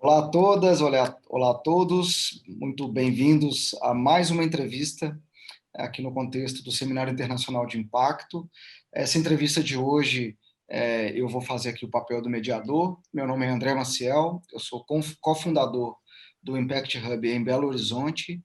Olá a todas, olá a todos, muito bem-vindos a mais uma entrevista aqui no contexto do Seminário Internacional de Impacto. Essa entrevista de hoje, eu vou fazer aqui o papel do mediador. Meu nome é André Maciel, eu sou cofundador do Impact Hub em Belo Horizonte,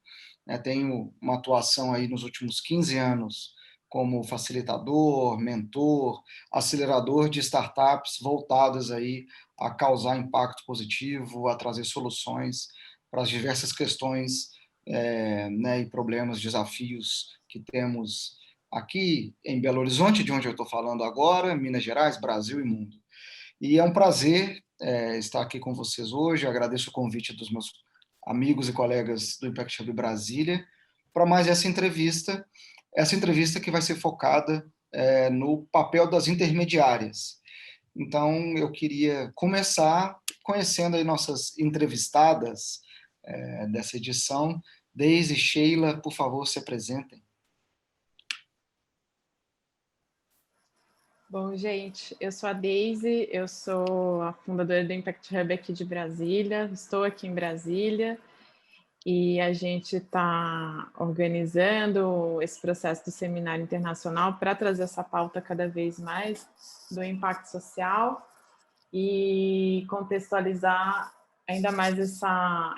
tenho uma atuação aí nos últimos 15 anos como facilitador, mentor, acelerador de startups voltadas aí a causar impacto positivo, a trazer soluções para as diversas questões e problemas, desafios que temos aqui em Belo Horizonte, de onde eu estou falando agora, Minas Gerais, Brasil e mundo. E é um prazer estar aqui com vocês hoje. Eu agradeço o convite dos meus amigos e colegas do Impact Hub Brasília para mais essa entrevista que vai ser focada no papel das intermediárias. Então, eu queria começar conhecendo aí nossas entrevistadas dessa edição. Deise, Sheila, por favor, se apresentem. Bom, gente, eu sou a Deise, eu sou a fundadora do Impact Hub aqui de Brasília, estou aqui em Brasília e a gente está organizando esse processo do Seminário Internacional para trazer essa pauta cada vez mais do impacto social e contextualizar ainda mais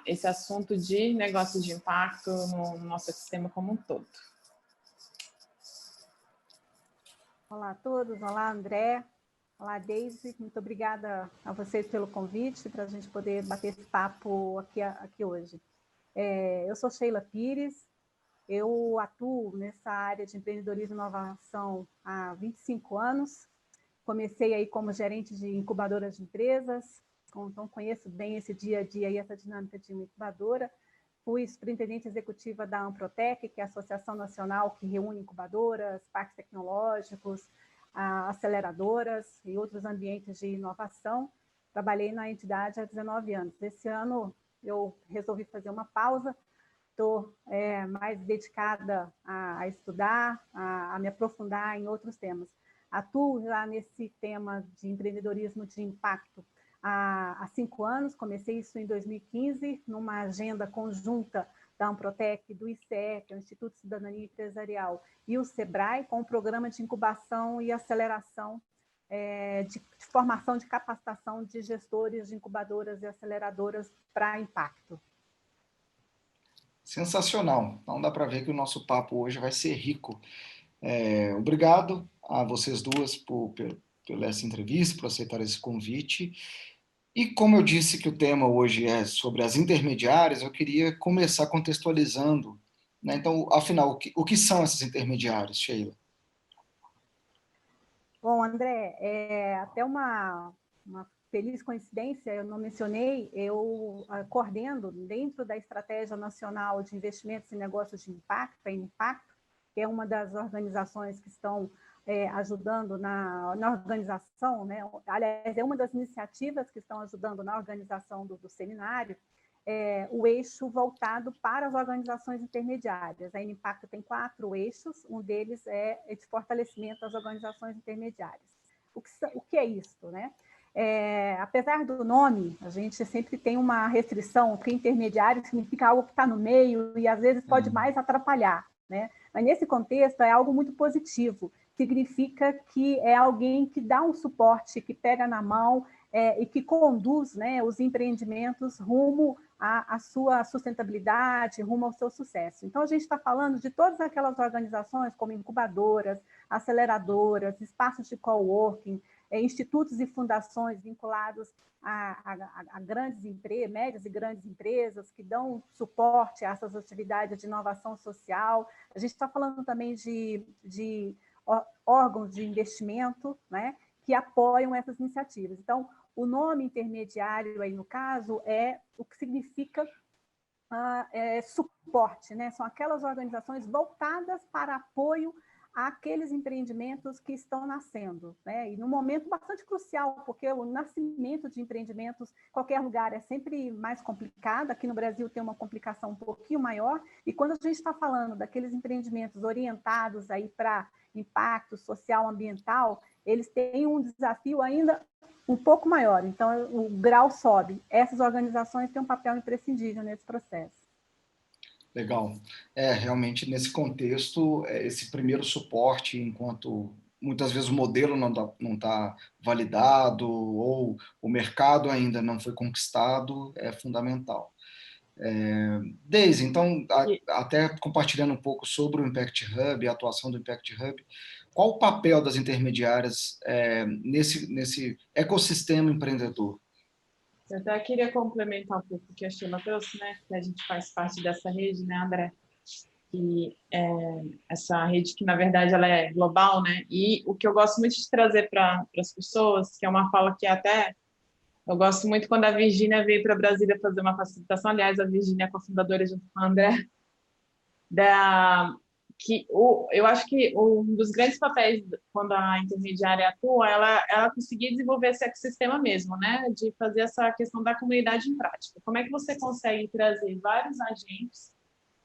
esse assunto de negócios de impacto no nosso ecossistema como um todo. Olá a todos, olá André, olá Deise, muito obrigada a vocês pelo convite para a gente poder bater esse papo aqui hoje. Eu sou Sheila Pires, eu atuo nessa área de empreendedorismo e inovação há 25 anos, comecei aí como gerente de incubadoras de empresas, então conheço bem esse dia a dia e essa dinâmica de uma incubadora. Fui superintendente executiva da Amprotec, que é a Associação Nacional que reúne incubadoras, parques tecnológicos, aceleradoras e outros ambientes de inovação. Trabalhei na entidade há 19 anos. Esse ano eu resolvi fazer uma pausa, estou mais dedicada a estudar, a me aprofundar em outros temas. Atuo já nesse tema de empreendedorismo de impacto há 5 anos, comecei isso em 2015, numa agenda conjunta da Amprotec, do ICE, que é o Instituto de Cidadania Empresarial, e o SEBRAE, com o programa de incubação e aceleração de formação de capacitação de gestores de incubadoras e aceleradoras para impacto. Sensacional! Então dá para ver que o nosso papo hoje vai ser rico. Obrigado a vocês duas por essa entrevista, por aceitar esse convite. E como eu disse que o tema hoje é sobre as intermediárias, eu queria começar contextualizando, né? Então, afinal, o que são essas intermediárias, Sheila? Bom, André, até uma feliz coincidência, eu não mencionei, eu coordeno dentro da Estratégia Nacional de Investimentos em Negócios de Impacto, a Impacto, que é uma das organizações que estão ajudando na organização, né? Aliás, é uma das iniciativas que estão ajudando na organização do seminário, o eixo voltado para as organizações intermediárias. A Impacto tem 4 eixos, um deles é de fortalecimento das organizações intermediárias. O que é isso, né? Apesar do nome, a gente sempre tem uma restrição, porque intermediário significa algo que está no meio e às vezes pode mais atrapalhar, né? Mas nesse contexto é algo muito positivo, significa que é alguém que dá um suporte, que pega na mão e que conduz, né, os empreendimentos rumo à sua sustentabilidade, rumo ao seu sucesso. Então, a gente está falando de todas aquelas organizações como incubadoras, aceleradoras, espaços de coworking, institutos e fundações vinculados a grandes empresas, médias e grandes empresas que dão suporte a essas atividades de inovação social. A gente está falando também de órgãos de investimento, né, que apoiam essas iniciativas. Então, o nome intermediário aí no caso é o que significa suporte, né? São aquelas organizações voltadas para apoio àqueles empreendimentos que estão nascendo, né? E num momento bastante crucial, porque o nascimento de empreendimentos em qualquer lugar é sempre mais complicado. Aqui no Brasil tem uma complicação um pouquinho maior, e quando a gente está falando daqueles empreendimentos orientados aí para impacto social, ambiental, eles têm um desafio ainda um pouco maior, então o grau sobe. Essas organizações têm um papel imprescindível nesse processo. Legal. Realmente, nesse contexto, esse primeiro suporte, enquanto muitas vezes o modelo não tá validado ou o mercado ainda não foi conquistado, é fundamental. Deise, então, até compartilhando um pouco sobre o Impact Hub, a atuação do Impact Hub, qual o papel das intermediárias nesse ecossistema empreendedor? Eu até queria complementar um pouco o que a Sheila trouxe, né? Que a gente faz parte dessa rede, né, André? E essa rede que, na verdade, ela é global, né? E o que eu gosto muito de trazer para as pessoas, que é uma fala que até eu gosto muito quando a Virgínia veio para Brasília fazer uma facilitação. Aliás, a Virgínia é cofundadora junto com a André, eu acho que um dos grandes papéis quando a intermediária atua, ela conseguir desenvolver esse ecossistema mesmo, né? De fazer essa questão da comunidade em prática. Como é que você consegue trazer vários agentes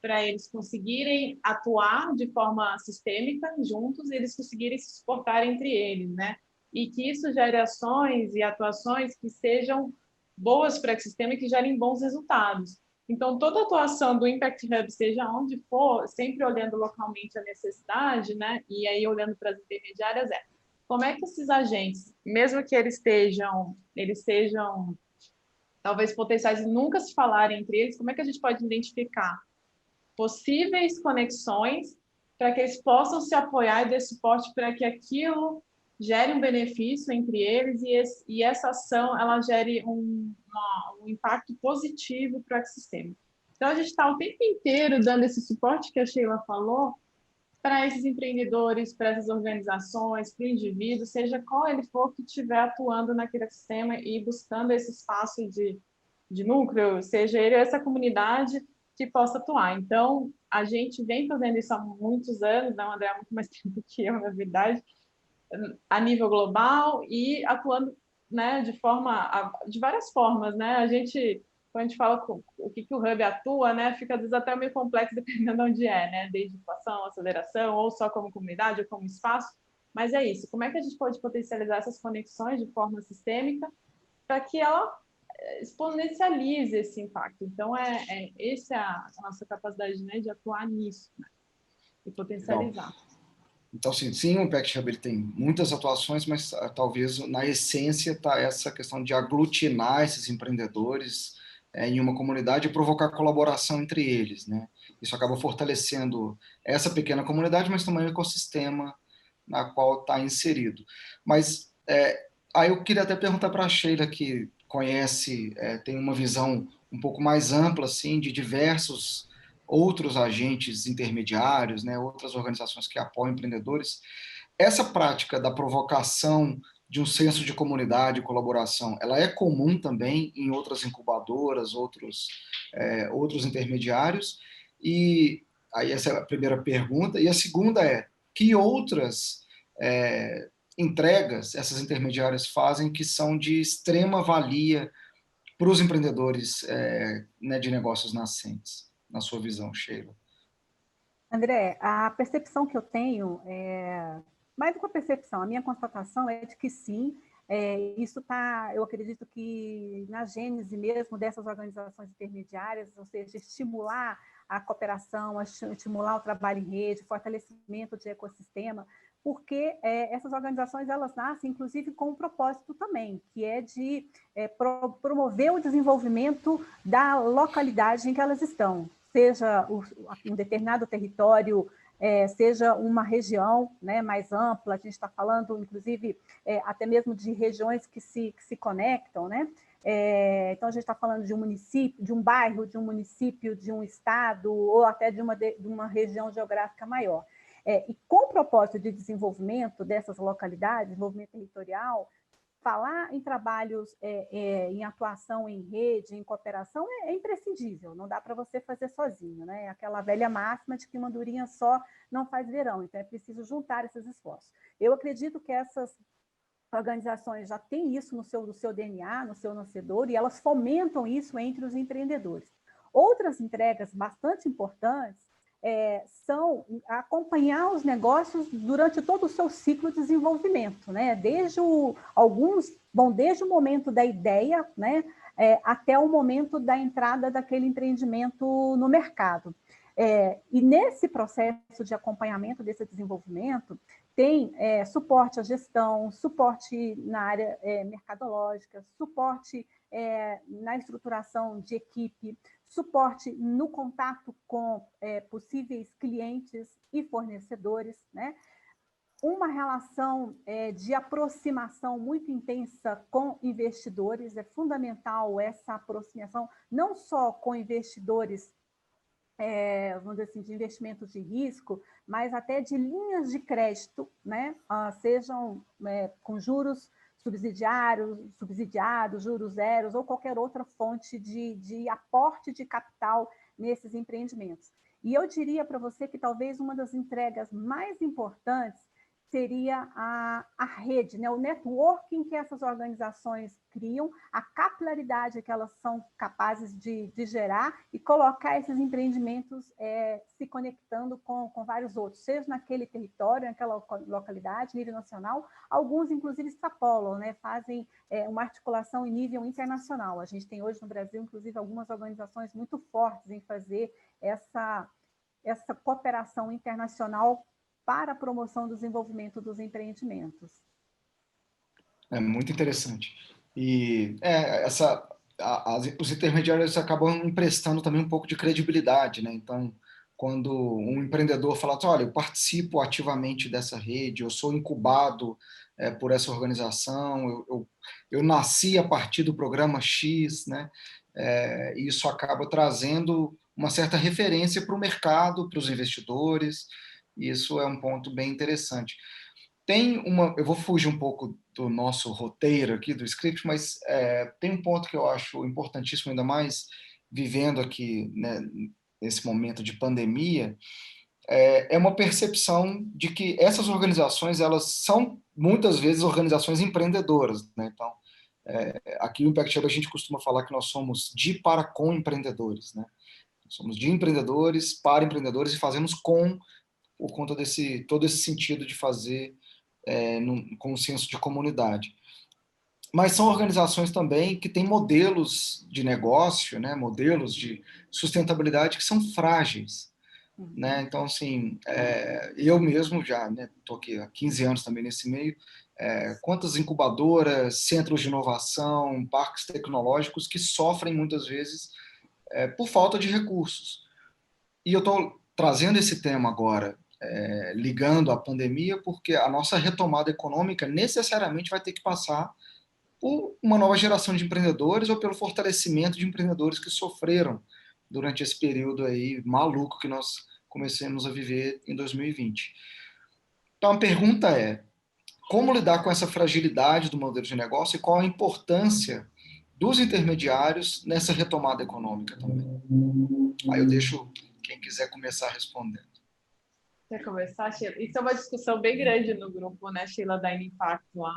para eles conseguirem atuar de forma sistêmica juntos e eles conseguirem se suportar entre eles, né? E que isso gere ações e atuações que sejam boas para o ecossistema e que gerem bons resultados. Então, toda atuação do Impact Hub, seja onde for, sempre olhando localmente a necessidade, né? E aí olhando para as intermediárias, como é que esses agentes, mesmo que eles sejam talvez potenciais e nunca se falarem entre eles, como é que a gente pode identificar possíveis conexões para que eles possam se apoiar e dar suporte para que aquilo gere um benefício entre eles e essa ação ela gere um impacto positivo para o ecossistema. Então, a gente está o tempo inteiro dando esse suporte que a Sheila falou para esses empreendedores, para essas organizações, para o indivíduo, seja qual ele for que estiver atuando naquele ecossistema e buscando esse espaço de núcleo, seja ele essa comunidade que possa atuar. Então, a gente vem fazendo isso há muitos anos, né? O André há muito mais tempo que eu, na verdade, a nível global e atuando, né, de várias formas, né? Quando a gente fala o que o Hub atua, né, fica às vezes até meio complexo dependendo de onde né? Desde atuação, aceleração, ou só como comunidade, ou como espaço. Mas é isso. Como é que a gente pode potencializar essas conexões de forma sistêmica para que ela exponencialize esse impacto? Então, essa é a nossa capacidade, né, de atuar nisso, né? E potencializar. Legal. Então, sim, o Impact Hub ele tem muitas atuações, mas talvez na essência está essa questão de aglutinar esses empreendedores em uma comunidade e provocar colaboração entre eles, né? Isso acaba fortalecendo essa pequena comunidade, mas também o ecossistema na qual está inserido. Mas aí eu queria até perguntar para a Sheila, que conhece, tem uma visão um pouco mais ampla, assim, de diversos outros agentes intermediários, né, outras organizações que apoiam empreendedores. Essa prática da provocação de um senso de comunidade e colaboração, ela é comum também em outras incubadoras, outros intermediários? E aí essa é a primeira pergunta. E a segunda que outras entregas essas intermediárias fazem que são de extrema valia para os empreendedores né, de negócios nascentes, na sua visão, Sheila? André, a percepção que eu tenho, mais do que a percepção, a minha constatação é de que sim, isso está, eu acredito que na gênese mesmo dessas organizações intermediárias, ou seja, estimular a cooperação, estimular o trabalho em rede, fortalecimento de ecossistema, porque essas organizações elas nascem, inclusive, com um propósito também, que é de promover o desenvolvimento da localidade em que elas estão, seja um determinado território, seja uma região, né, mais ampla. A gente está falando, inclusive, até mesmo de regiões que se conectam, né? Então, a gente está falando de um município, de um bairro, de um município, de um estado, ou até de uma região geográfica maior. E com o propósito de desenvolvimento dessas localidades, desenvolvimento territorial, falar em trabalhos, em atuação em rede, em cooperação, é imprescindível, não dá para você fazer sozinho, né? Aquela velha máxima de que uma andorinha só não faz verão, então é preciso juntar esses esforços. Eu acredito que essas organizações já têm isso no seu DNA, no seu nascedor, e elas fomentam isso entre os empreendedores. Outras entregas bastante importantes são acompanhar os negócios durante todo o seu ciclo de desenvolvimento, né? Alguns vão desde o momento da ideia, né, até o momento da entrada daquele empreendimento no mercado. E nesse processo de acompanhamento desse desenvolvimento, tem suporte à gestão, suporte na área mercadológica, suporte na estruturação de equipe, suporte no contato com possíveis clientes e fornecedores, né? Uma relação de aproximação muito intensa com investidores, é fundamental essa aproximação, não só com investidores, vamos dizer assim, de investimentos de risco, mas até de linhas de crédito, né? Sejam com juros subsidiados, juros zeros, ou qualquer outra fonte de aporte de capital nesses empreendimentos. E eu diria para você que talvez uma das entregas mais importantes seria a rede, né? O networking que essas organizações criam, a capilaridade que elas são capazes de gerar e colocar esses empreendimentos se conectando com vários outros, seja naquele território, naquela localidade, nível nacional, alguns inclusive extrapolam, né? Fazem uma articulação em nível internacional. A gente tem hoje no Brasil, inclusive, algumas organizações muito fortes em fazer essa cooperação internacional para a promoção do desenvolvimento dos empreendimentos. É muito interessante. E os intermediários acabam emprestando também um pouco de credibilidade, né? Então, quando um empreendedor fala, olha, eu participo ativamente dessa rede, eu sou incubado por essa organização, eu nasci a partir do programa X, né? Isso acaba trazendo uma certa referência para o mercado, para os investidores. Isso é um ponto bem interessante. Eu vou fugir um pouco do nosso roteiro aqui, do script, mas tem um ponto que eu acho importantíssimo, ainda mais vivendo aqui, né, nesse momento de pandemia, é uma percepção de que essas organizações, elas são, muitas vezes, organizações empreendedoras, né? Então, aqui no Impact Hub a gente costuma falar que nós somos de para com empreendedores, né? Somos de empreendedores para empreendedores e fazemos por conta todo esse sentido de fazer com um senso de comunidade. Mas são organizações também que têm modelos de negócio, né, modelos de sustentabilidade que são frágeis. Né? Então, assim, eu mesmo já estou aqui há 15 anos também nesse meio, quantas incubadoras, centros de inovação, parques tecnológicos que sofrem muitas vezes por falta de recursos. E eu estou trazendo esse tema agora, ligando à pandemia, porque a nossa retomada econômica necessariamente vai ter que passar por uma nova geração de empreendedores ou pelo fortalecimento de empreendedores que sofreram durante esse período aí maluco que nós começamos a viver em 2020. Então, a pergunta é, como lidar com essa fragilidade do modelo de negócio e qual a importância dos intermediários nessa retomada econômica também? Aí eu deixo quem quiser começar respondendo. Quer começar, Sheila? Isso é uma discussão bem grande no grupo, né, Sheila, da Impacto lá.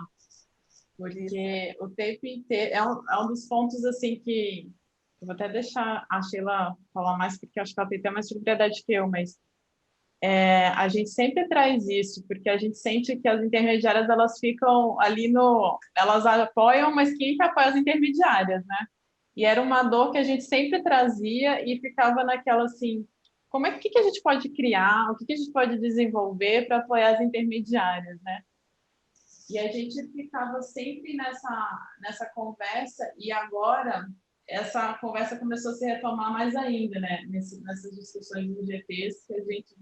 Porque o tempo inteiro é um dos pontos assim que eu vou até deixar a Sheila falar mais, porque acho que ela tem até mais propriedade que eu, mas a gente sempre traz isso, porque a gente sente que as intermediárias elas ficam ali elas apoiam, mas quem que apoia as intermediárias, né? E era uma dor que a gente sempre trazia e ficava naquela assim, o que a gente pode criar, o que a gente pode desenvolver para apoiar as intermediárias, né? E a gente ficava sempre nessa conversa, e agora essa conversa começou a se retomar mais ainda, né? Nessas discussões do GTs que a gente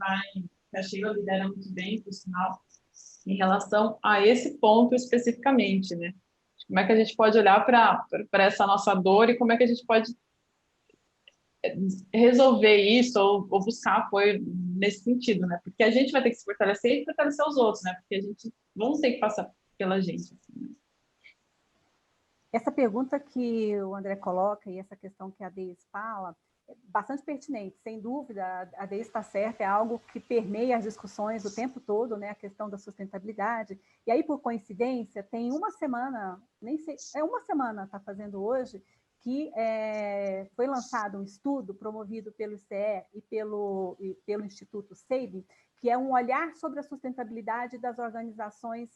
que a Sheila lidera muito bem, por sinal, em relação a esse ponto especificamente, né? Como é que a gente pode olhar para essa nossa dor e como é que a gente pode resolver isso ou buscar apoio nesse sentido, né? Porque a gente vai ter que se fortalecer e fortalecer os outros, né? Porque a gente vamos ter que passar pela gente. Assim. Essa pergunta que o André coloca e essa questão que a Deise fala é bastante pertinente, sem dúvida, a Deise está certa, é algo que permeia as discussões o tempo todo, né, a questão da sustentabilidade. E aí, por coincidência, tem uma semana, nem sei, uma semana está fazendo hoje, que foi lançado um estudo promovido pelo ICE e pelo Instituto SEIB, que é um olhar sobre a sustentabilidade das organizações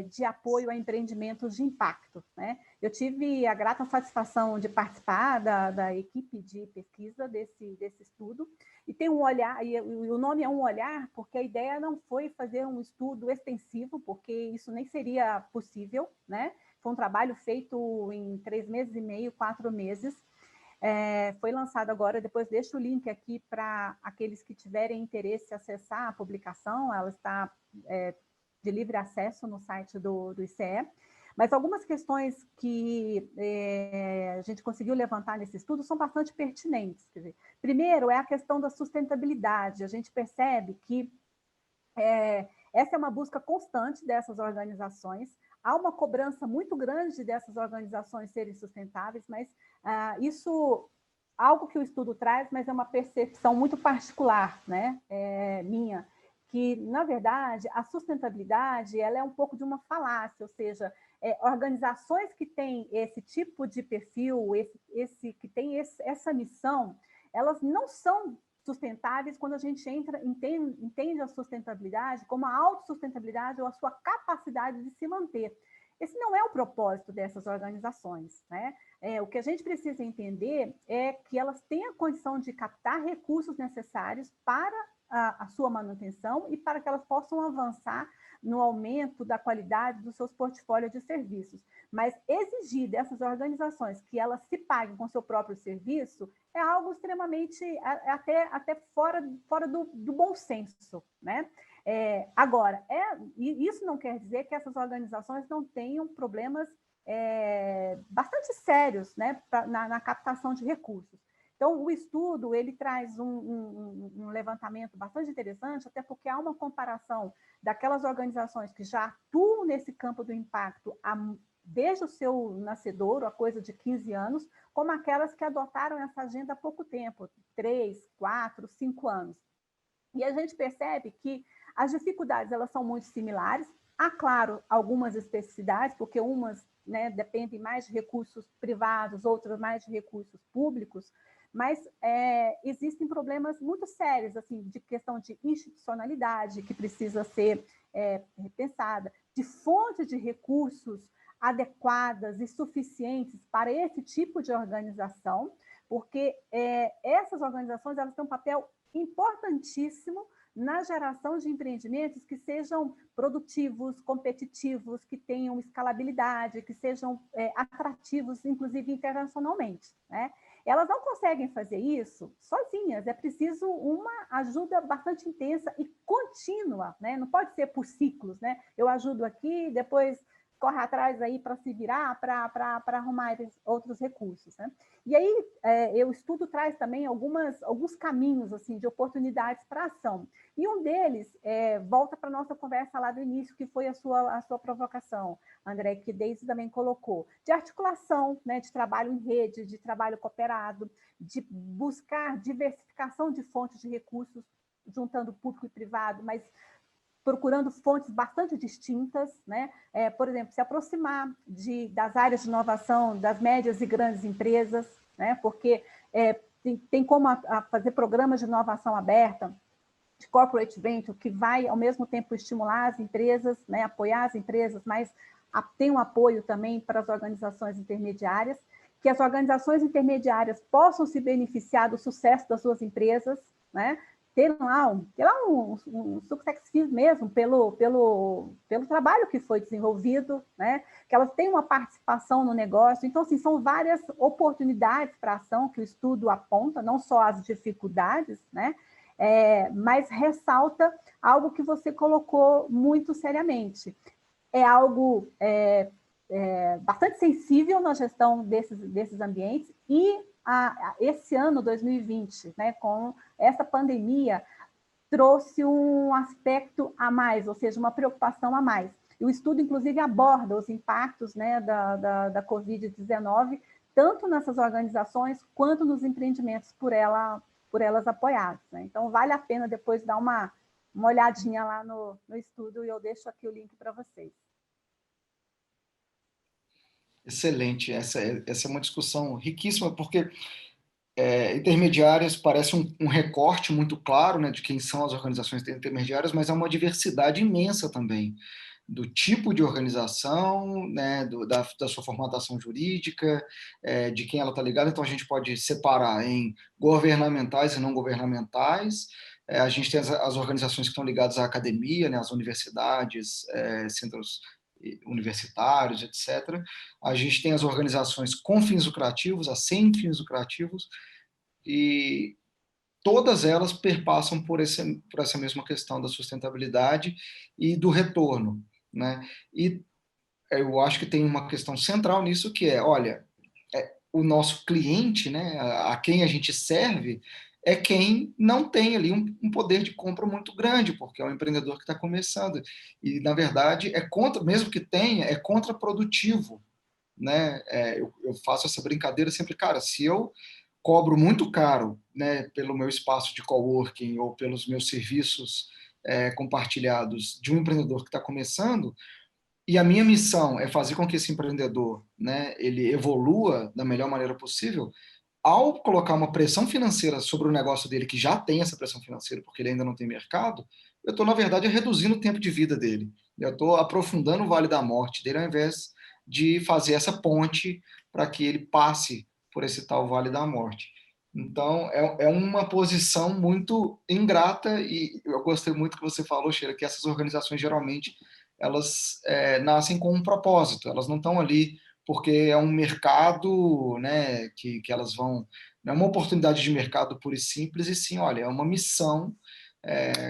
de apoio a empreendimentos de impacto, né? Eu tive a grata satisfação de participar da equipe de pesquisa desse estudo, e tem um olhar, e o nome é um olhar, porque a ideia não foi fazer um estudo extensivo, porque isso nem seria possível, né? Foi um trabalho feito em 3 meses e meio, 4 meses. Foi lançado agora, depois deixo o link aqui para aqueles que tiverem interesse em acessar a publicação, ela está de livre acesso no site do ICE, mas algumas questões que a gente conseguiu levantar nesse estudo são bastante pertinentes. Quer dizer, primeiro, é a questão da sustentabilidade. A gente percebe que essa é uma busca constante dessas organizações. Há uma cobrança muito grande dessas organizações serem sustentáveis, mas isso, algo que o estudo traz, mas é uma percepção muito particular, né, minha, que, na verdade, a sustentabilidade ela é um pouco de uma falácia, ou seja, organizações que têm esse tipo de perfil, que têm essa missão, elas não são sustentáveis quando a gente entende a sustentabilidade como a autossustentabilidade ou a sua capacidade de se manter. Esse não é o propósito dessas organizações, né? O que a gente precisa entender é que elas têm a condição de captar recursos necessários para a sua manutenção e para que elas possam avançar no aumento da qualidade dos seus portfólios de serviços. Mas exigir dessas organizações que elas se paguem com seu próprio serviço é algo extremamente, até fora do bom senso, né? Agora, isso não quer dizer que essas organizações não tenham problemas bastante sérios, né, na captação de recursos. Então, o estudo ele traz um levantamento bastante interessante, até porque há uma comparação daquelas organizações que já atuam nesse campo do impacto desde o seu nascedouro, a coisa de 15 anos, como aquelas que adotaram essa agenda há pouco tempo, 3, 4, 5 anos. E a gente percebe que as dificuldades elas são muito similares. Há, claro, algumas especificidades, porque umas, né, dependem mais de recursos privados, outras mais de recursos públicos, mas existem problemas muito sérios, assim, de questão de institucionalidade, que precisa ser repensada, de fonte de recursos adequadas e suficientes para esse tipo de organização, porque essas organizações elas têm um papel importantíssimo na geração de empreendimentos que sejam produtivos, competitivos, que tenham escalabilidade, que sejam atrativos, inclusive internacionalmente, né? Elas não conseguem fazer isso sozinhas, é preciso uma ajuda bastante intensa e contínua, né? Não pode ser por ciclos, né? Eu ajudo aqui, depois corre atrás aí para se virar, para arrumar outros recursos, né? E aí, o estudo traz também alguns caminhos assim, de oportunidades para ação. E um deles volta para a nossa conversa lá do início, que foi a sua provocação, André, que Deise também colocou, de articulação, né, de trabalho em rede, de trabalho cooperado, de buscar diversificação de fontes de recursos, juntando público e privado, mas procurando fontes bastante distintas, né? Por exemplo, se aproximar das áreas de inovação, das médias e grandes empresas, né? Porque tem como fazer programas de inovação aberta, de corporate venture, que vai, ao mesmo tempo, estimular as empresas, né? Apoiar as empresas, mas tem um apoio também para as organizações intermediárias, que as organizações intermediárias possam se beneficiar do sucesso das suas empresas, né? Ter lá um success fee mesmo pelo trabalho que foi desenvolvido, né? Que elas tenham uma participação no negócio. Então, assim, são várias oportunidades para ação que o estudo aponta, não só as dificuldades, né? Mas ressalta algo que você colocou muito seriamente. É algo bastante sensível na gestão desses ambientes e esse ano, 2020, né, com essa pandemia, trouxe um aspecto a mais, ou seja, uma preocupação a mais. E o estudo, inclusive, aborda os impactos, né, da Covid-19, tanto nessas organizações quanto nos empreendimentos por elas apoiados, né? Então, vale a pena depois dar uma olhadinha lá no estudo, e eu deixo aqui o link para vocês. Excelente, essa é uma discussão riquíssima, porque intermediárias parece um recorte muito claro, né, de quem são as organizações intermediárias, mas há uma diversidade imensa também do tipo de organização, né, da sua formatação jurídica, de quem ela está ligada. Então, a gente pode separar em governamentais e não governamentais. A gente tem as organizações que estão ligadas à academia, né, às universidades, centros universitários, etc. A gente tem as organizações com fins lucrativos, as sem fins lucrativos, e todas elas perpassam por essa mesma questão da sustentabilidade e do retorno, né? E eu acho que tem uma questão central nisso, que olha, o nosso cliente, né, a quem a gente serve, é quem não tem ali um poder de compra muito grande, porque é um empreendedor que está começando. E, na verdade, mesmo que tenha, é contraprodutivo, né? Eu faço essa brincadeira sempre, cara, se eu cobro muito caro, né, pelo meu espaço de coworking ou pelos meus serviços compartilhados de um empreendedor que está começando, e a minha missão é fazer com que esse empreendedor, né, ele evolua da melhor maneira possível, ao colocar uma pressão financeira sobre o negócio dele, que já tem essa pressão financeira porque ele ainda não tem mercado, eu estou, na verdade, reduzindo o tempo de vida dele. Eu estou aprofundando o vale da morte dele, ao invés de fazer essa ponte para que ele passe por esse tal vale da morte. Então, é uma posição muito ingrata, e eu gostei muito que você falou, Sheila, que essas organizações, geralmente, elas nascem com um propósito, elas não estão ali porque é um mercado, né, que elas vão... Não é uma oportunidade de mercado pura e simples, e sim, olha, é uma missão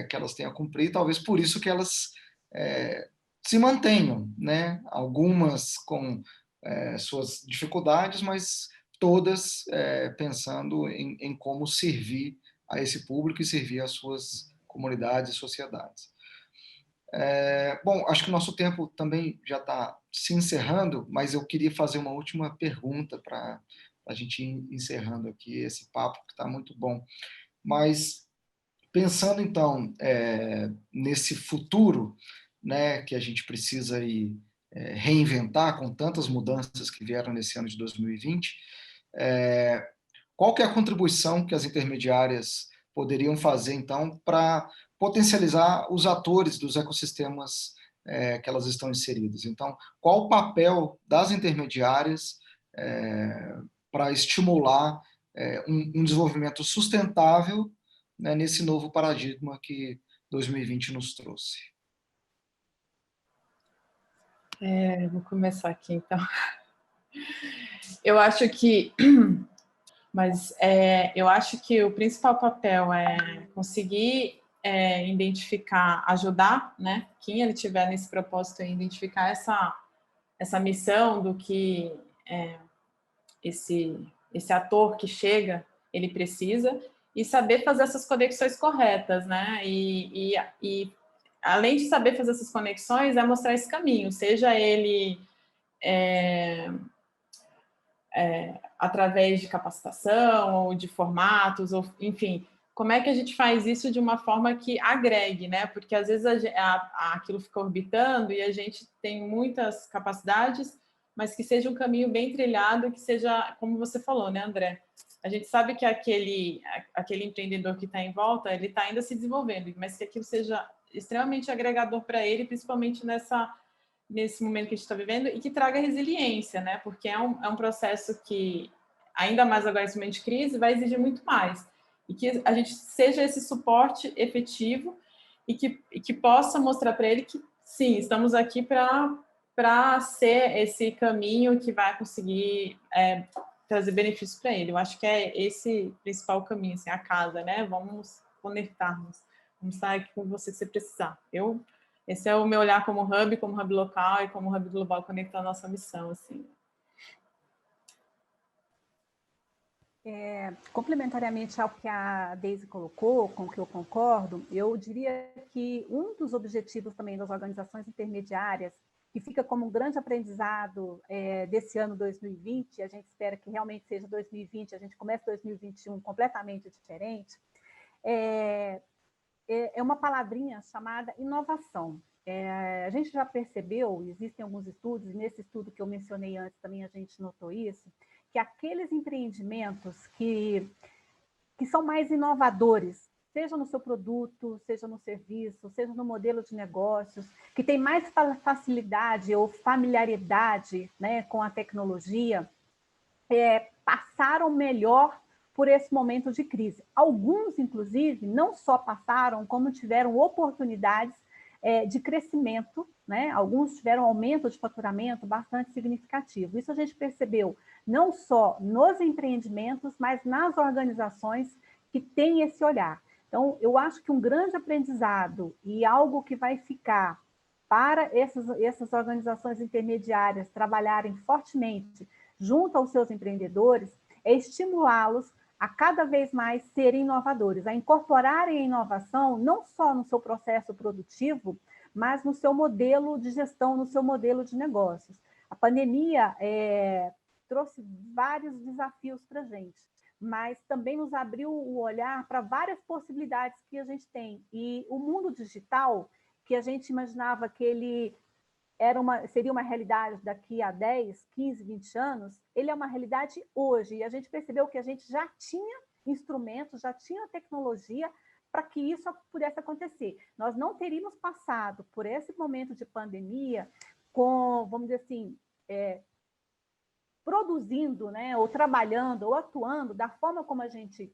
que elas têm a cumprir, e talvez por isso que elas se mantenham, né? Algumas com suas dificuldades, mas todas pensando em como servir a esse público e servir às suas comunidades e sociedades. Bom, acho que o nosso tempo também já está se encerrando, mas eu queria fazer uma última pergunta para a gente ir encerrando aqui esse papo, que está muito bom. Mas, pensando então nesse futuro, né, que a gente precisa aí, reinventar com tantas mudanças que vieram nesse ano de 2020, qual que é a contribuição que as intermediárias poderiam fazer, então, para potencializar os atores dos ecossistemas que elas estão inseridas? Então, qual o papel das intermediárias para estimular um desenvolvimento sustentável, né, nesse novo paradigma que 2020 nos trouxe? Vou começar aqui, então. Eu acho que eu acho que o principal papel é conseguir identificar, ajudar, né, quem ele tiver nesse propósito, identificar essa missão do que esse ator que chega, ele precisa, e saber fazer essas conexões corretas, né? E além de saber fazer essas conexões, é mostrar esse caminho, seja ele através de capacitação, ou de formatos, ou, enfim, como é que a gente faz isso de uma forma que agregue, né? Porque às vezes aquilo fica orbitando e a gente tem muitas capacidades, mas que seja um caminho bem trilhado, que seja, como você falou, né, André? A gente sabe que aquele empreendedor que está em volta, ele está ainda se desenvolvendo, mas que aquilo seja extremamente agregador para ele, principalmente nesse momento que a gente está vivendo, e que traga resiliência, né? Porque é um processo que, ainda mais agora nesse momento de crise, vai exigir muito mais. E que a gente seja esse suporte efetivo e que possa mostrar para ele que, sim, estamos aqui para ser esse caminho que vai conseguir trazer benefícios para ele. Eu acho que é esse principal caminho, assim, a casa, né? Vamos conectarmos. Vamos estar aqui com você se precisar. Esse é o meu olhar como hub local e como hub global, conectar a nossa missão, assim. Complementariamente ao que a Deise colocou, com o que eu concordo, eu diria que um dos objetivos também das organizações intermediárias, que fica como um grande aprendizado desse ano 2020, a gente espera que realmente seja 2020, a gente comece 2021 completamente diferente, é uma palavrinha chamada inovação. a gente já percebeu, existem alguns estudos, e nesse estudo que eu mencionei antes também a gente notou isso, que aqueles empreendimentos que são mais inovadores, seja no seu produto, seja no serviço, seja no modelo de negócios, que tem mais facilidade ou familiaridade, né, com a tecnologia, passaram melhor por esse momento de crise. Alguns, inclusive, não só passaram, como tiveram oportunidades de crescimento, né? Alguns tiveram aumento de faturamento bastante significativo. Isso a gente percebeu não só nos empreendimentos, mas nas organizações que têm esse olhar. Então, eu acho que um grande aprendizado e algo que vai ficar para essas organizações intermediárias trabalharem fortemente junto aos seus empreendedores é estimulá-los a cada vez mais serem inovadores, a incorporarem a inovação não só no seu processo produtivo, mas no seu modelo de gestão, no seu modelo de negócios. A pandemia trouxe vários desafios para a gente, mas também nos abriu o olhar para várias possibilidades que a gente tem. E o mundo digital, que a gente imaginava que ele seria uma realidade daqui a 10, 15, 20 anos, ele é uma realidade hoje. E a gente percebeu que a gente já tinha instrumentos, já tinha tecnologia para que isso pudesse acontecer. Nós não teríamos passado por esse momento de pandemia com, vamos dizer assim, produzindo, né, ou trabalhando, ou atuando da forma como a gente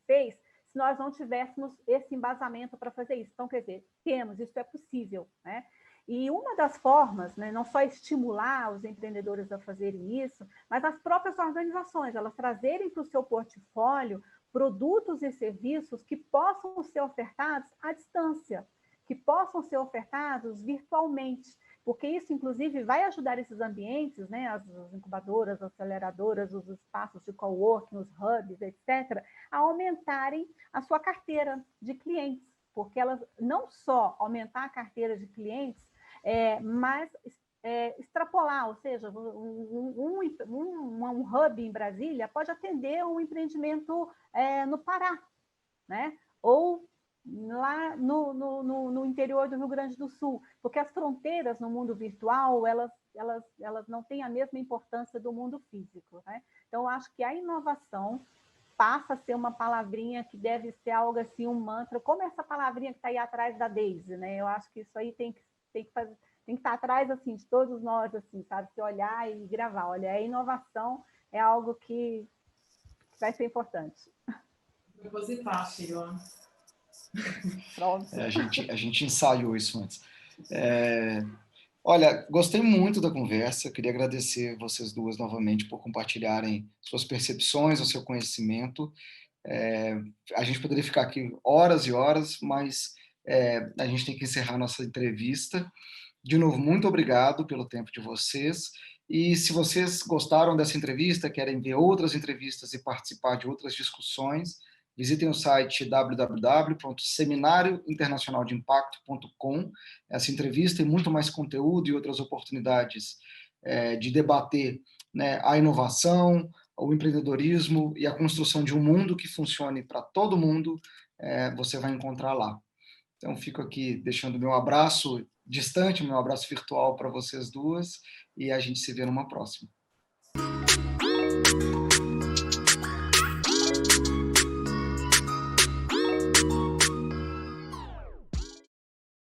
fez, se nós não tivéssemos esse embasamento para fazer isso. Então, quer dizer, temos, isso é possível, né? E uma das formas, né, não só estimular os empreendedores a fazerem isso, mas as próprias organizações, elas trazerem para o seu portfólio produtos e serviços que possam ser ofertados à distância, que possam ser ofertados virtualmente, porque isso, inclusive, vai ajudar esses ambientes, né, as incubadoras, as aceleradoras, os espaços de coworking, os hubs, etc., a aumentarem a sua carteira de clientes, porque elas não só aumentar a carteira de clientes, mas extrapolar, ou seja, um hub em Brasília pode atender um empreendimento no Pará, né? Ou lá no interior do Rio Grande do Sul, porque as fronteiras no mundo virtual, elas não têm a mesma importância do mundo físico, né? Então, eu acho que a inovação passa a ser uma palavrinha que deve ser algo assim, um mantra, como essa palavrinha que está aí atrás da Daisy, né? Eu acho que isso aí tem que estar atrás assim, de todos nós, assim, sabe? Se olhar e gravar. Olha, a inovação é algo que vai ser importante. Depositar, Sheila. Pronto. A gente ensaiou isso antes. Olha, gostei muito da conversa, queria agradecer vocês duas novamente por compartilharem suas percepções, o seu conhecimento. A gente poderia ficar aqui horas e horas, mas a gente tem que encerrar nossa entrevista. De novo, muito obrigado pelo tempo de vocês. E se vocês gostaram dessa entrevista, querem ver outras entrevistas e participar de outras discussões, visitem o site www.seminariointernacionaldeimpacto.com. Essa entrevista e muito mais conteúdo e outras oportunidades de debater, né, a inovação, o empreendedorismo e a construção de um mundo que funcione para todo mundo, você vai encontrar lá. Então, fico aqui deixando meu abraço distante, meu abraço virtual para vocês duas, e a gente se vê numa próxima.